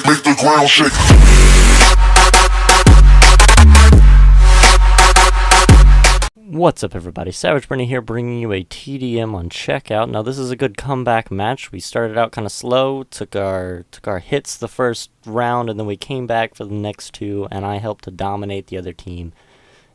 make the ground shake. What's up, everybody? Savage Bernie here, bringing you a TDM on Checkout. Now, this is a good comeback match. We started out kind of slow, took our hits the first round, and then we came back for the next two, and I helped to dominate the other team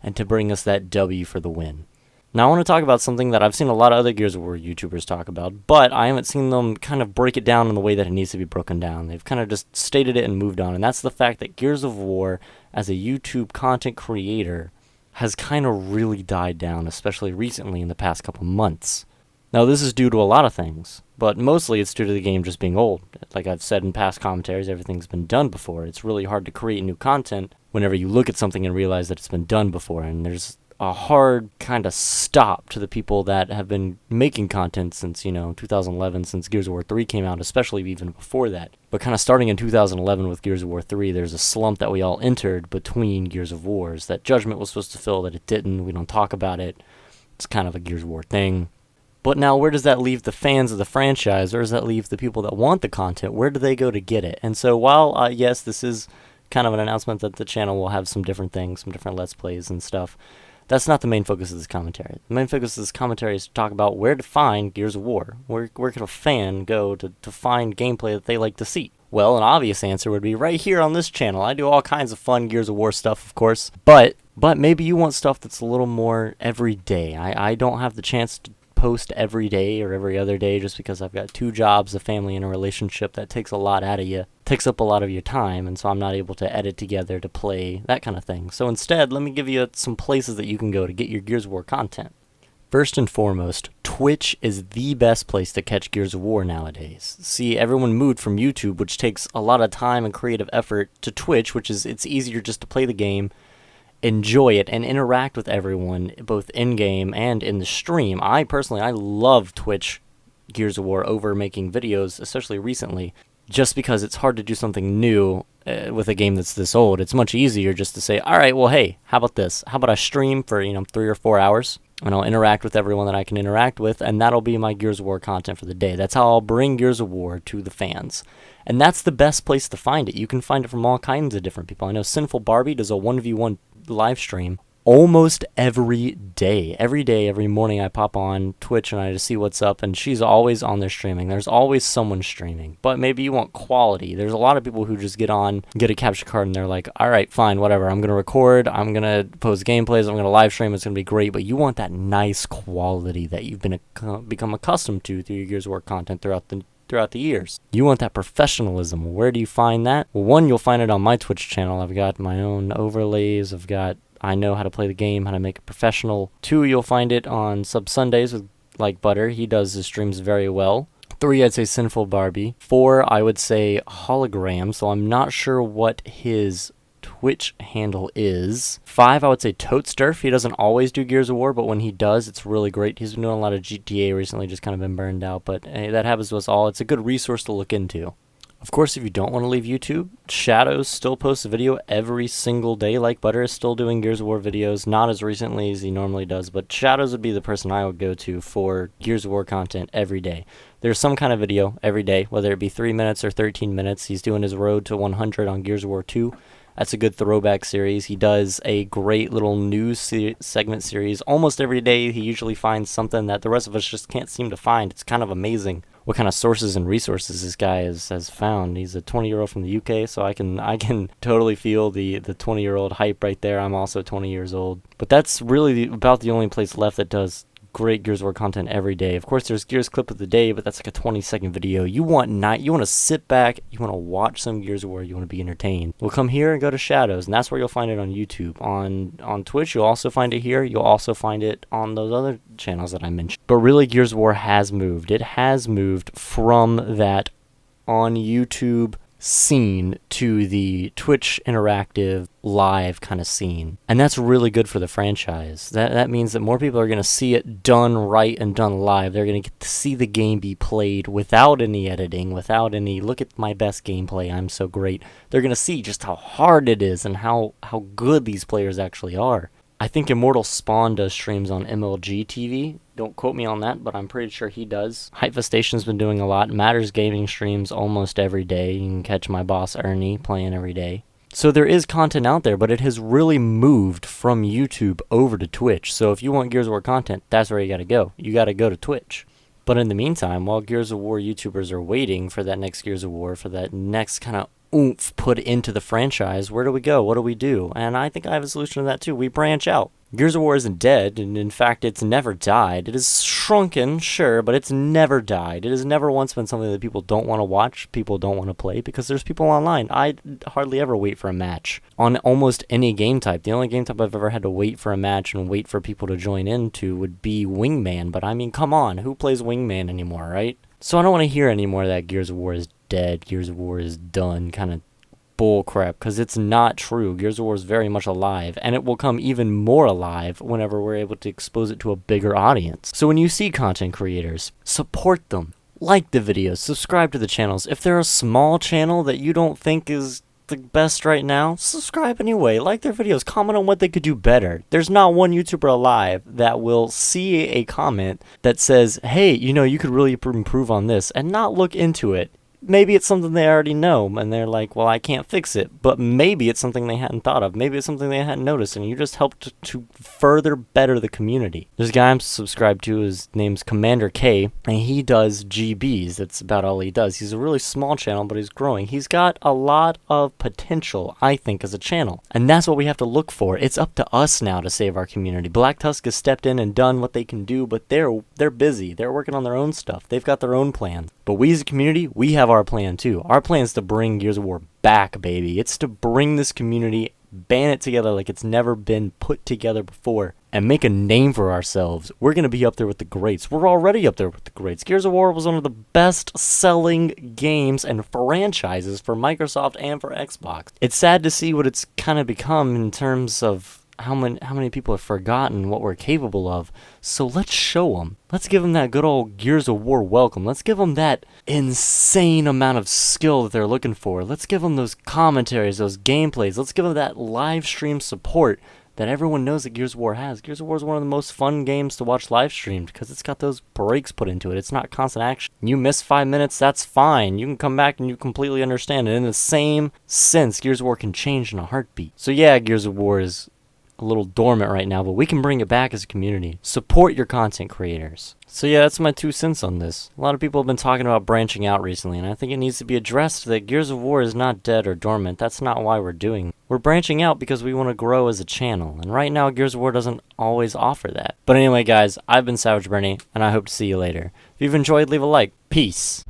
and to bring us that W for the win. Now, I want to talk about something that I've seen a lot of other Gears of War YouTubers talk about, but I haven't seen them kind of break it down in the way that it needs to be broken down. They've kind of just stated it and moved on, and that's the fact that Gears of War, as a YouTube content creator, has kind of really died down, especially recently in the past couple months. Now, this is due to a lot of things, but mostly it's due to the game just being old. Like I've said in past commentaries, everything's been done before. It's really hard to create new content whenever you look at something and realize that it's been done before, and there's a hard kind of stop to the people that have been making content since, 2011, since Gears of War 3 came out, especially even before that. But kind of starting in 2011 with Gears of War 3, there's a slump that we all entered between Gears of Wars that Judgment was supposed to fill, that it didn't. We don't talk about it. It's kind of a Gears of War thing. But now, where does that leave the fans of the franchise? Where does that leave the people that want the content? Where do they go to get it? And so while, yes, this is kind of an announcement that the channel will have some different things, some different Let's Plays and stuff, that's not the main focus of this commentary. The main focus of this commentary is to talk about where to find Gears of War. Where could a fan go to find gameplay that they like to see? Well, an obvious answer would be right here on this channel. I do all kinds of fun Gears of War stuff, of course, but maybe you want stuff that's a little more everyday. I don't have the chance to post every day or every other day just because I've got two jobs, a family, and a relationship that takes a lot out of you, takes up a lot of your time, and so I'm not able to edit together to play, that kind of thing. So instead, let me give you some places that you can go to get your Gears of War content. First and foremost, Twitch is the best place to catch Gears of War nowadays. See, everyone moved from YouTube, which takes a lot of time and creative effort, to Twitch, which is, it's easier just to play the game, enjoy it, and interact with everyone, both in-game and in the stream. I love Twitch Gears of War over making videos, especially recently, just because it's hard to do something new with a game that's this old. It's much easier just to say, alright, well, hey, how about this? How about I stream for, 3 or 4 hours, and I'll interact with everyone that I can interact with, and that'll be my Gears of War content for the day. That's how I'll bring Gears of War to the fans. And that's the best place to find it. You can find it from all kinds of different people. I know Sinful Barbie does a 1v1 live stream almost every day. Every morning I pop on Twitch and I just see what's up, and she's always on there streaming. There's always someone streaming. But maybe you want quality. There's a lot of people who just get on, get a capture card, and they're like, alright, fine, whatever. I'm going to record, I'm going to post gameplays, I'm going to live stream, it's going to be great. But you want that nice quality that you've become accustomed to through your Gears of War content throughout the years. You want that professionalism. Where do you find that? Well, one, you'll find it on my Twitch channel. I've got my own overlays. I know how to play the game, how to make it professional. 2, you'll find it on Sub Sundays with Like Butter. He does his streams very well. 3, I'd say Sinful Barbie. 4, I would say Hologram, so I'm not sure what his Twitch handle is. 5, I would say Toadsterf. He doesn't always do Gears of War, but when he does, it's really great. He's been doing a lot of GTA recently, just kind of been burned out, but hey, that happens to us all. It's a good resource to look into. Of course, if you don't want to leave YouTube, Shadows still posts a video every single day. Like Butter is still doing Gears of War videos, not as recently as he normally does, but Shadows would be the person I would go to for Gears of War content every day. There's some kind of video every day, whether it be 3 minutes or 13 minutes. He's doing his road to 100 on Gears of War 2. That's a good throwback series. He does a great little news segment series almost every day. He usually finds something that the rest of us just can't seem to find. It's kind of amazing what kind of sources and resources this guy has found. He's a 20-year-old from the UK, so I can totally feel the 20-year-old hype right there. I'm also 20 years old. But that's really about the only place left that does great Gears of War content every day. Of course, there's Gears Clip of the Day, but that's like a 20-second video. You want to sit back, you want to watch some Gears of War, you want to be entertained. We'll come here and go to Shadows, and that's where you'll find it on YouTube. On Twitch, you'll also find it here. You'll also find it on those other channels that I mentioned. But really, Gears of War has moved. It has moved from that on YouTube scene to the Twitch interactive live kind of scene, and that's really good for the franchise. That means that more people are going to see it done right and done live. They're going to get to see the game be played without any editing, without any look at my best gameplay, I'm so great. They're going to see just how hard it is and how good these players actually are. I think Immortal Spawn does streams on MLG TV. Don't quote me on that, but I'm pretty sure he does. Hyphastation's been doing a lot. Matters Gaming streams almost every day. You can catch my boss Ernie playing every day. So there is content out there, but it has really moved from YouTube over to Twitch. So if you want Gears of War content, that's where you gotta go. You gotta go to Twitch. But in the meantime, while Gears of War YouTubers are waiting for that next Gears of War, for that next kind of oomph put into the franchise, where do we go? What do we do? And I think I have a solution to that too. We branch out. Gears of War isn't dead, and in fact, it's never died. It is shrunken, sure, but it's never died. It has never once been something that people don't want to watch, people don't want to play, because there's people online. I hardly ever wait for a match on almost any game type. The only game type I've ever had to wait for a match and wait for people to join into would be Wingman, but I mean, come on, who plays Wingman anymore, right? So I don't want to hear any more of that Gears of War is dead, Gears of War is done kind of bullcrap, because it's not true. Gears of War is very much alive, and it will come even more alive whenever we're able to expose it to a bigger audience. So when you see content creators, support them. Like the videos, subscribe to the channels. If they're a small channel that you don't think is the best right now, subscribe anyway. Like their videos, comment on what they could do better. There's not one YouTuber alive that will see a comment that says, hey, you know, you could really improve on this, and not look into it. Maybe it's something they already know, and they're like, well, I can't fix it. But maybe it's something they hadn't thought of. Maybe it's something they hadn't noticed, and you just helped to further better the community. There's a guy I'm subscribed to, his name's Commander K, and he does GBs. That's about all he does. He's a really small channel, but he's growing. He's got a lot of potential, I think, as a channel. And that's what we have to look for. It's up to us now to save our community. Black Tusk has stepped in and done what they can do, but they're busy. They're working on their own stuff. They've got their own plans. But we as a community, we have our plan too. Our plan is to bring Gears of War back, baby. It's to bring this community, band it together like it's never been put together before, and make a name for ourselves. We're going to be up there with the greats. We're already up there with the greats. Gears of War was one of the best-selling games and franchises for Microsoft and for Xbox. It's sad to see what it's kind of become in terms of how many people have forgotten what we're capable of. So let's show them. Let's give them that good old Gears of War welcome. Let's give them that insane amount of skill that they're looking for. Let's give them those commentaries, those gameplays. Let's give them that live stream support that everyone knows that Gears of War has. Gears of War is one of the most fun games to watch live streamed because it's got those breaks put into it. It's not constant action. You miss 5 minutes, that's fine. You can come back and you completely understand it. In the same sense, Gears of War can change in a heartbeat. So yeah, Gears of War is a little dormant right now, but we can bring it back as a community. Support your content creators. So yeah, that's my 2 cents on this. A lot of people have been talking about branching out recently, and I think it needs to be addressed that Gears of War is not dead or dormant. That's not why we're doing it. We're branching out because we want to grow as a channel, and right now Gears of War doesn't always offer that. But anyway guys, I've been Savage Bernie, and I hope to see you later. If you've enjoyed, leave a like. Peace.